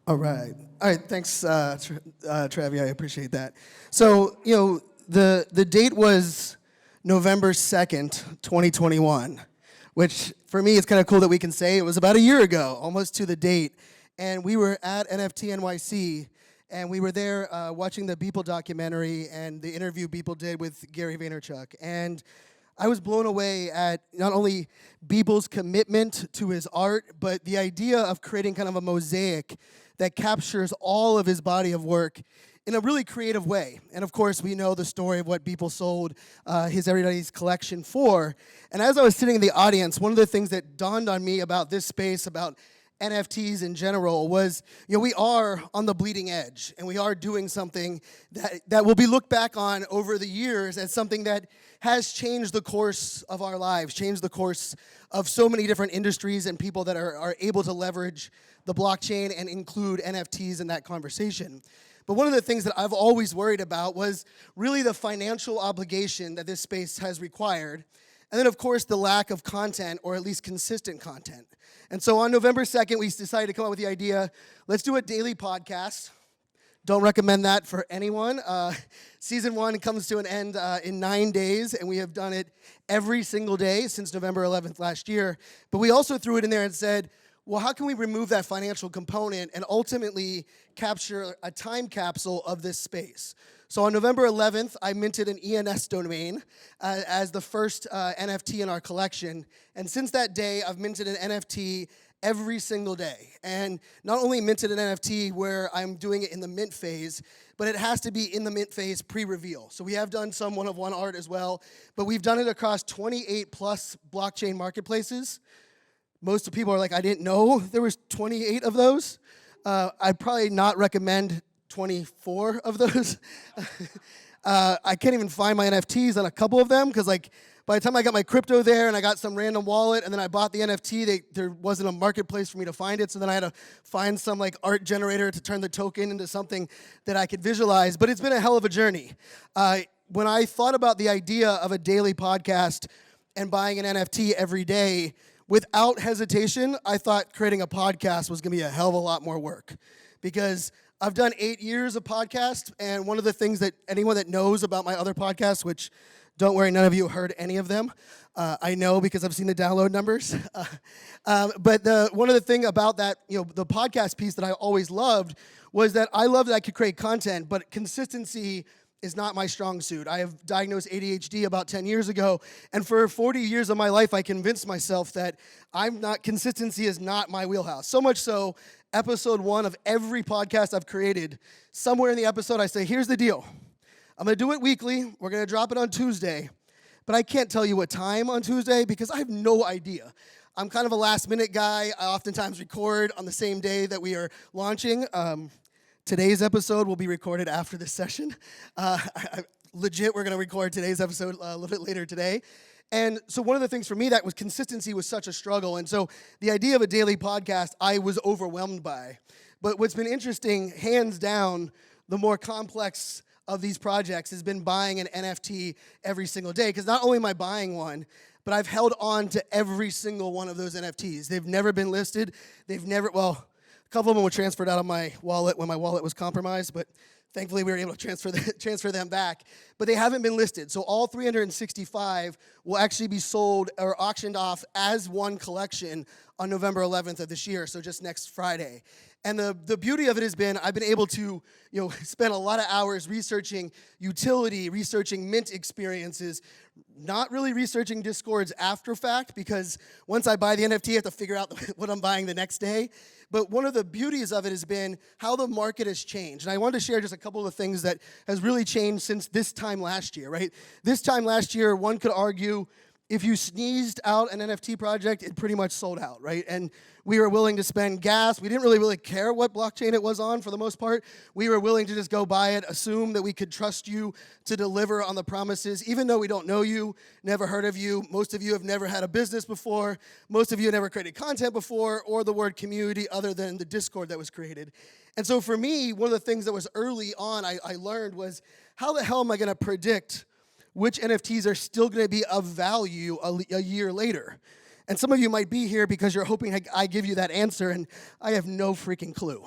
All right. Thanks, Travi. I appreciate that. So, the date was November 2nd, 2021, which for me is kind of cool that we can say it was about a year ago, almost to the date. And we were at NFT NYC, and we were there watching the Beeple documentary and the interview Beeple did with Gary Vaynerchuk. And I was blown away at not only Beeple's commitment to his art, but the idea of creating kind of a mosaic that captures all of his body of work in a really creative way. And of course, we know the story of what Beeple sold his Everybody's collection for. And as I was sitting in the audience, one of the things that dawned on me about this space, about NFTs in general, was we are on the bleeding edge, and we are doing something that will be looked back on over the years as something that has changed the course of our lives, changed the course of so many different industries and people that are able to leverage the blockchain and include NFTs in that conversation. But one of the things that I've always worried about was really the financial obligation that this space has required, and then of course the lack of content, or at least consistent content. And so on November 2nd, we decided to come up with the idea, let's do a daily podcast. Don't recommend that for anyone. Season 1 comes to an end in 9 days, and we have done it every single day since November 11th last year. But we also threw it in there and said, well, how can we remove that financial component and ultimately capture a time capsule of this space? So on November 11th, I minted an ENS domain as the first NFT in our collection. And since that day, I've minted an NFT every single day. And not only minted an NFT where I'm doing it in the mint phase, but it has to be in the mint phase pre-reveal. So we have done some one-of-one art as well, but we've done it across 28 plus blockchain marketplaces. Most of the people are like, I didn't know there was 28 of those. I'd probably not recommend 24 of those. I can't even find my NFTs on a couple of them, because by the time I got my crypto there and I got some random wallet and then I bought the NFT, there wasn't a marketplace for me to find it, so then I had to find some art generator to turn the token into something that I could visualize. But it's been a hell of a journey. When I thought about the idea of a daily podcast and buying an NFT every day, without hesitation, I thought creating a podcast was going to be a hell of a lot more work, because I've done 8 years of podcasts, and one of the things that anyone that knows about my other podcasts, which don't worry, none of you heard any of them. I know because I've seen the download numbers. But one of the thing about that, the podcast piece that I always loved was that I loved that I could create content, but consistency is not my strong suit. I have diagnosed ADHD about 10 years ago, and for 40 years of my life, I convinced myself that consistency is not my wheelhouse. So much so, episode 1 of every podcast I've created, somewhere in the episode I say, here's the deal. I'm gonna do it weekly, we're gonna drop it on Tuesday, but I can't tell you what time on Tuesday because I have no idea. I'm kind of a last minute guy. I oftentimes record on the same day that we are launching. Today's episode will be recorded after this session. Legit, we're going to record today's episode a little bit later today. And so one of the things for me that was consistency was such a struggle. And so the idea of a daily podcast, I was overwhelmed by. But what's been interesting, hands down, the more complex of these projects has been buying an NFT every single day. Because not only am I buying one, but I've held on to every single one of those NFTs. They've never been listed. A couple of them were transferred out of my wallet when my wallet was compromised, but thankfully we were able to transfer them back. But they haven't been listed. So all 365 will actually be sold or auctioned off as one collection on November 11th of this year, so just next Friday. And the beauty of it has been I've been able to spend a lot of hours researching utility, researching mint experiences, not really researching Discords after fact, because once I buy the NFT, I have to figure out what I'm buying the next day. But one of the beauties of it has been how the market has changed. And I wanted to share just a couple of things that has really changed since this time last year, right? This time last year, one could argue if you sneezed out an NFT project, it pretty much sold out, right? And we were willing to spend gas. We didn't really care what blockchain it was on for the most part. We were willing to just go buy it, assume that we could trust you to deliver on the promises, even though we don't know you, never heard of you. Most of you have never had a business before. Most of you have never created content before, or the word community other than the Discord that was created. And so for me, one of the things that was early on I learned was, how the hell am I going to predict which NFTs are still going to be of value a year later? And some of you might be here because you're hoping I give you that answer, and I have no freaking clue.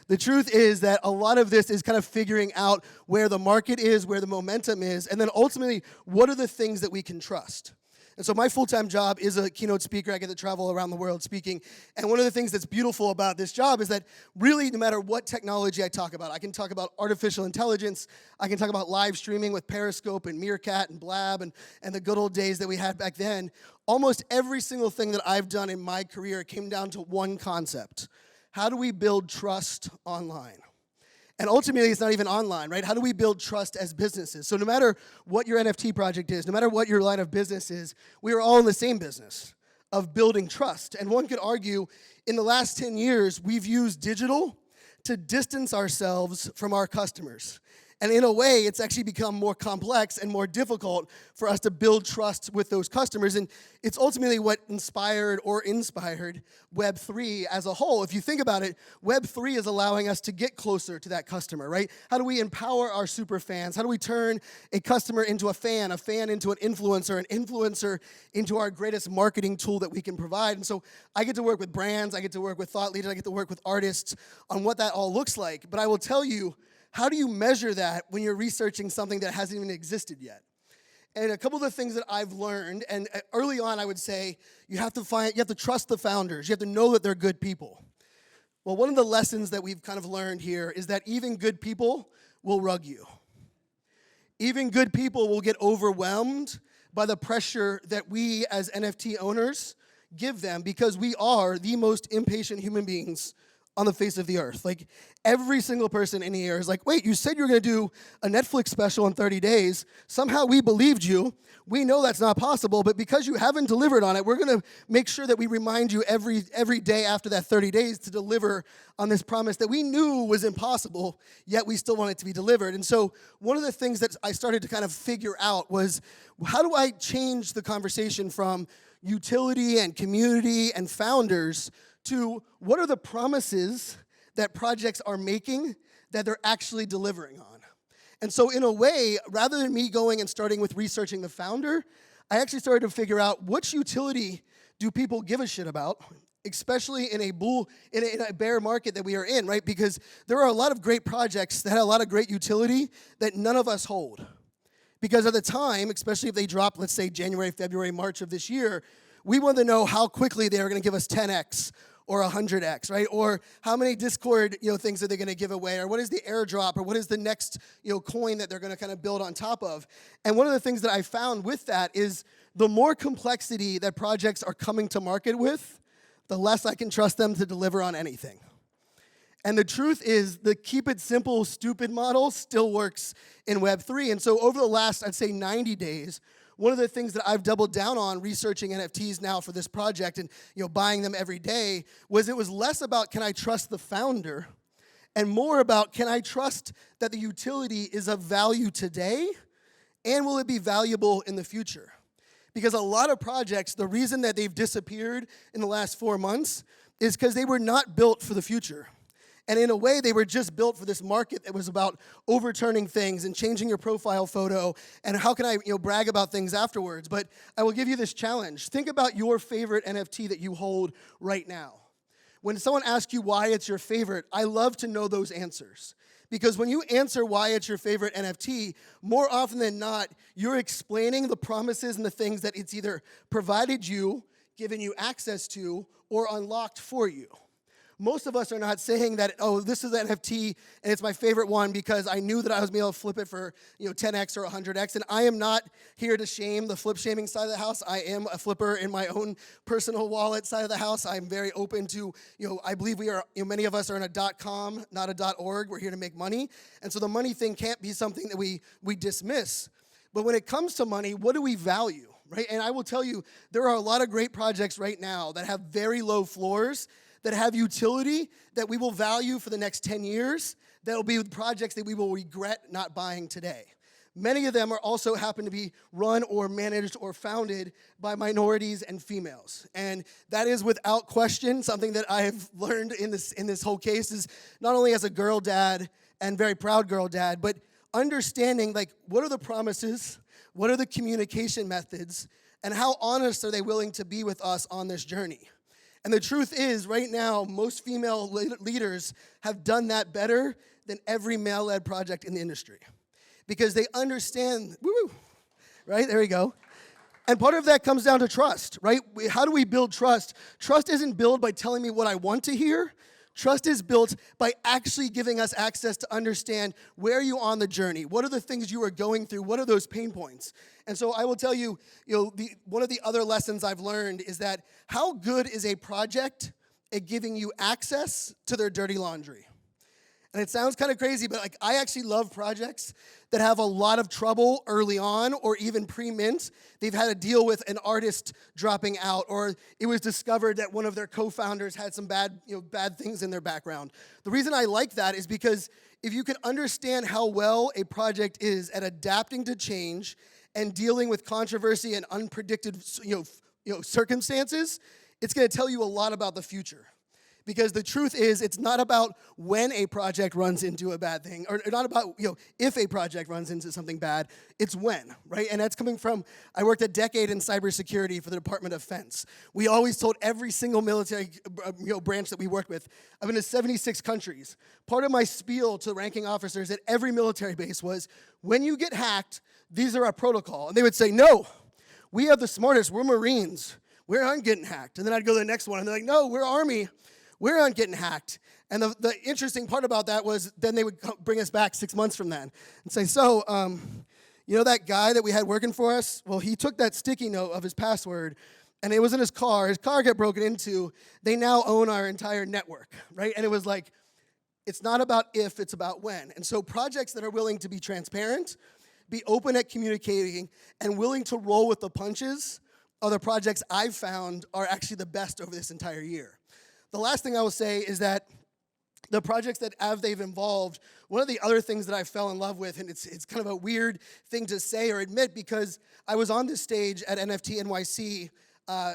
The truth is that a lot of this is kind of figuring out where the market is, where the momentum is, and then ultimately, what are the things that we can trust? And so my full-time job is a keynote speaker. I get to travel around the world speaking. And one of the things that's beautiful about this job is that really no matter what technology I talk about, I can talk about artificial intelligence, I can talk about live streaming with Periscope and Meerkat and Blab and the good old days that we had back then. Almost every single thing that I've done in my career came down to one concept. How do we build trust online? And ultimately, it's not even online, right? How do we build trust as businesses? So no matter what your NFT project is, no matter what your line of business is, we are all in the same business of building trust. And one could argue, in the last 10 years, we've used digital to distance ourselves from our customers. And in a way, it's actually become more complex and more difficult for us to build trust with those customers. And it's ultimately what inspired Web3 as a whole. If you think about it, Web3 is allowing us to get closer to that customer, right? How do we empower our super fans? How do we turn a customer into a fan into an influencer into our greatest marketing tool that we can provide? And so I get to work with brands, I get to work with thought leaders, I get to work with artists on what that all looks like. But I will tell you, how do you measure that when you're researching something that hasn't even existed yet? And a couple of the things that I've learned, and early on I would say, you have to trust the founders. You have to know that they're good people. Well, one of the lessons that we've kind of learned here is that even good people will rug you. Even good people will get overwhelmed by the pressure that we as NFT owners give them because we are the most impatient human beings on the face of the earth. Like, every single person in here is like, wait, you said you were going to do a Netflix special in 30 days. Somehow we believed you. We know that's not possible, but because you haven't delivered on it, we're going to make sure that we remind you every day after that 30 days to deliver on this promise that we knew was impossible, yet we still want it to be delivered. And so one of the things that I started to kind of figure out was, how do I change the conversation from utility and community and founders to what are the promises that projects are making that they're actually delivering on? And so in a way, rather than me going and starting with researching the founder, I actually started to figure out which utility do people give a shit about, especially in a bear market that we are in, right? Because there are a lot of great projects that had a lot of great utility that none of us hold. Because at the time, especially if they drop, let's say January, February, March of this year, we want to know how quickly they are going to give us 10x or 100x, right? Or how many Discord, things are they going to give away? Or what is the airdrop? Or what is the next, coin that they're going to kind of build on top of? And one of the things that I found with that is the more complexity that projects are coming to market with, the less I can trust them to deliver on anything. And the truth is, the keep it simple, stupid model still works in Web3. And so over the last, I'd say 90 days, one of the things that I've doubled down on researching NFTs now for this project and buying them every day was it was less about can I trust the founder and more about can I trust that the utility is of value today and will it be valuable in the future? Because a lot of projects, the reason that they've disappeared in the last 4 months is because they were not built for the future. And in a way, they were just built for this market that was about overturning things and changing your profile photo and how can I brag about things afterwards. But I will give you this challenge. Think about your favorite NFT that you hold right now. When someone asks you why it's your favorite, I love to know those answers. Because when you answer why it's your favorite NFT, more often than not, you're explaining the promises and the things that it's either provided you, given you access to, or unlocked for you. Most of us are not saying that, oh, this is an NFT and it's my favorite one because I knew that I was going to be able to flip it for 10x or 100x. And I am not here to shame the flip shaming side of the house. I am a flipper in my own personal wallet side of the house. I'm very open to, I believe we are, many of us are in a .com, not a .org. We're here to make money. And so the money thing can't be something that we dismiss. But when it comes to money, what do we value, right? And I will tell you, there are a lot of great projects right now that have very low floors, that have utility that we will value for the next 10 years, that will be projects that we will regret not buying today. Many of them are also happen to be run or managed or founded by minorities and females. And that is without question something that I have learned in this whole case is not only as a girl dad and very proud girl dad, but understanding what are the promises, what are the communication methods, and how honest are they willing to be with us on this journey. And the truth is, right now, most female leaders have done that better than every male-led project in the industry. Because they understand, woo, right? There we go. And part of that comes down to trust, right? How do we build trust? Trust isn't built by telling me what I want to hear. Trust is built by actually giving us access to understand where are you on the journey? What are the things you are going through? What are those pain points? And so I will tell you, one of the other lessons I've learned is that how good is a project at giving you access to their dirty laundry? And it sounds kind of crazy, but I actually love projects that have a lot of trouble early on or even pre-mint. They've had to deal with an artist dropping out, or it was discovered that one of their co-founders had some bad things in their background. The reason I like that is because if you can understand how well a project is at adapting to change and dealing with controversy and unpredicted circumstances, it's going to tell you a lot about the future. Because the truth is, it's not about when a project runs into a bad thing, or not about if a project runs into something bad, it's when, right? And that's coming from, I worked a decade in cybersecurity for the Department of Defense. We always told every single military branch that we worked with, I've been to 76 countries. Part of my spiel to ranking officers at every military base was, when you get hacked, these are our protocol. And they would say, no, we have the smartest, we're Marines, we aren't getting hacked. And then I'd go to the next one, and they're like, no, we're Army. We're not getting hacked. And the interesting part about that was then they would bring us back 6 months from then and say, so, that guy that we had working for us? Well, he took that sticky note of his password, and it was in his car. His car got broken into. They now own our entire network, right? And it was like, it's not about if, it's about when. And so projects that are willing to be transparent, be open at communicating, and willing to roll with the punches are the projects I've found are actually the best over this entire year. The last thing I will say is that the projects that they've involved, one of the other things that I fell in love with, and it's kind of a weird thing to say or admit because I was on this stage at NFT NYC,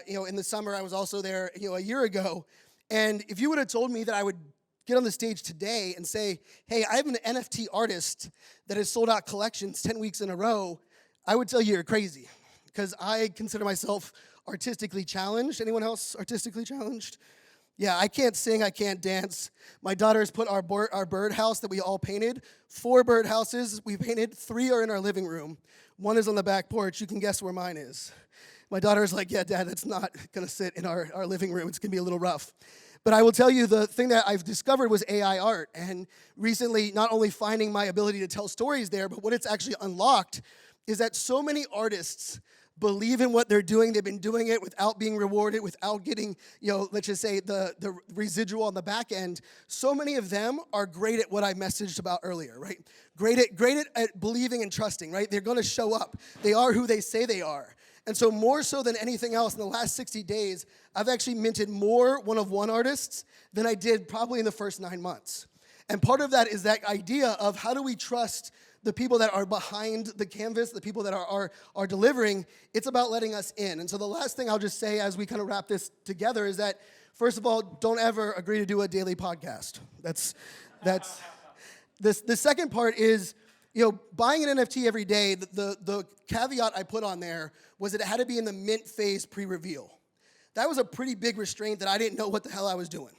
in the summer. I was also there, a year ago. And if you would have told me that I would get on the stage today and say, hey, I'm an NFT artist that has sold out collections 10 weeks in a row, I would tell you you're crazy because I consider myself artistically challenged. Anyone else artistically challenged? Yeah, I can't sing, I can't dance. My daughter's put our birdhouse that we all painted, 4 birdhouses we painted, 3 are in our living room. 1 is on the back porch. You can guess where mine is. My daughter's like, yeah, Dad, that's not going to sit in our living room. It's going to be a little rough. But I will tell you, the thing that I've discovered was AI art. And recently, not only finding my ability to tell stories there, but what it's actually unlocked is that so many artists believe in what they're doing. They've been doing it without being rewarded, without getting, let's just say the residual on the back end. So many of them are great at what I messaged about earlier, right? Great at believing and trusting, right? They're going to show up. They are who they say they are. And so more so than anything else, in the last 60 days, I've actually minted more one-of-one artists than I did probably in the first 9 months. And part of that is that idea of how do we trust the people that are behind the canvas, the people that are delivering. It's about letting us in. And so the last thing I'll just say as we kind of wrap this together is that, first of all, don't ever agree to do a daily podcast. That's the second part is, buying an NFT every day, the caveat I put on there was that it had to be in the mint phase pre-reveal. That was a pretty big restraint that I didn't know what the hell I was doing.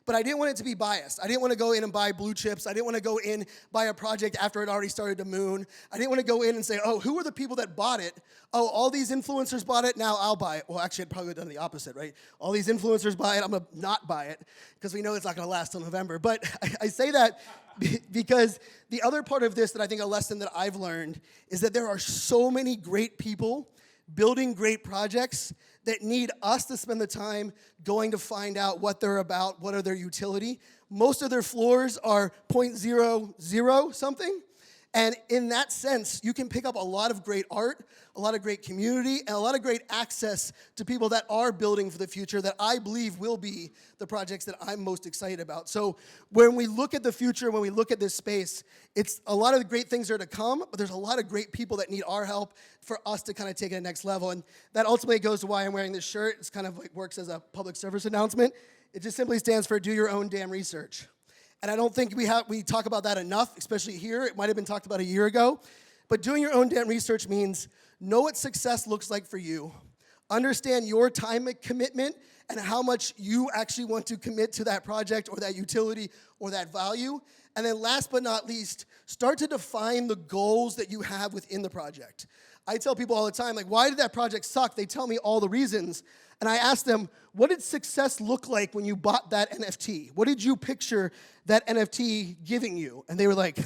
But I didn't want it to be biased. I didn't want to go in and buy blue chips. I didn't want to go in, buy a project after it already started to moon. I didn't want to go in and say, oh, who are the people that bought it? Oh, all these influencers bought it, now I'll buy it. Well, actually, I'd probably have done the opposite, right? All these influencers buy it, I'm going to not buy it because we know it's not going to last till November. But I say that because the other part of this that I think a lesson that I've learned is that there are so many great people building great projects that need us to spend the time going to find out what they're about, what are their utility. Most of their floors are 0.00 something. And in that sense, you can pick up a lot of great art, a lot of great community, and a lot of great access to people that are building for the future that I believe will be the projects that I'm most excited about. So when we look at the future, when we look at this space, it's a lot of the great things are to come, but there's a lot of great people that need our help for us to kind of take it to the next level. And that ultimately goes to why I'm wearing this shirt. It's kind of like works as a public service announcement. It just simply stands for do your own damn research. And I don't think we talk about that enough, especially here. It might have been talked about a year ago. But doing your own damn research means know what success looks like for you, understand your time commitment and how much you actually want to commit to that project or that utility or that value. And then last but not least, start to define the goals that you have within the project. I tell people all the time, like, why did that project suck? They tell me all the reasons. And I ask them, what did success look like when you bought that NFT? What did you picture that NFT giving you? And they were like,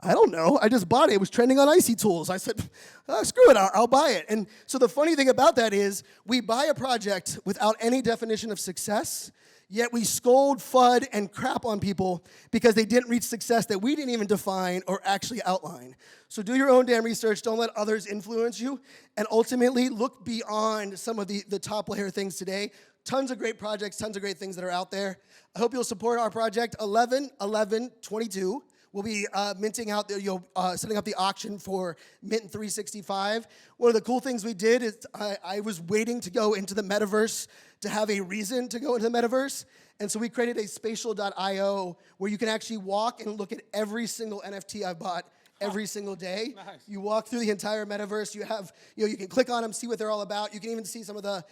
I don't know. I just bought it. It was trending on Icy Tools. I said, oh, screw it. I'll buy it. And so the funny thing about that is we buy a project without any definition of success, yet we scold, FUD, and crap on people because they didn't reach success that we didn't even define or actually outline. So do your own damn research. Don't let others influence you. And ultimately, look beyond some of the top layer things today. Tons of great projects, tons of great things that are out there. I hope you'll support our project 11/11/22. We'll be minting out, setting up the auction for Mint 365. One of the cool things we did is I was waiting to go into the metaverse to have a reason to go into the metaverse. And so we created a spatial.io where you can actually walk and look at every single NFT I've bought every single day. Nice. You walk through the entire metaverse. You have, you can click on them, see what they're all about. You can even see some of the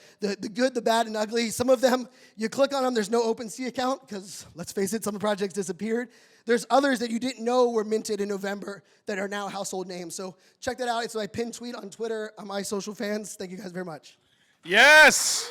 good, the bad, and ugly. Some of them, you click on them, there's no OpenSea account because, let's face it, some of the projects disappeared. There's others that you didn't know were minted in November that are now household names. So check that out. It's my pinned tweet on Twitter. My social fans. Thank you guys very much. Yes.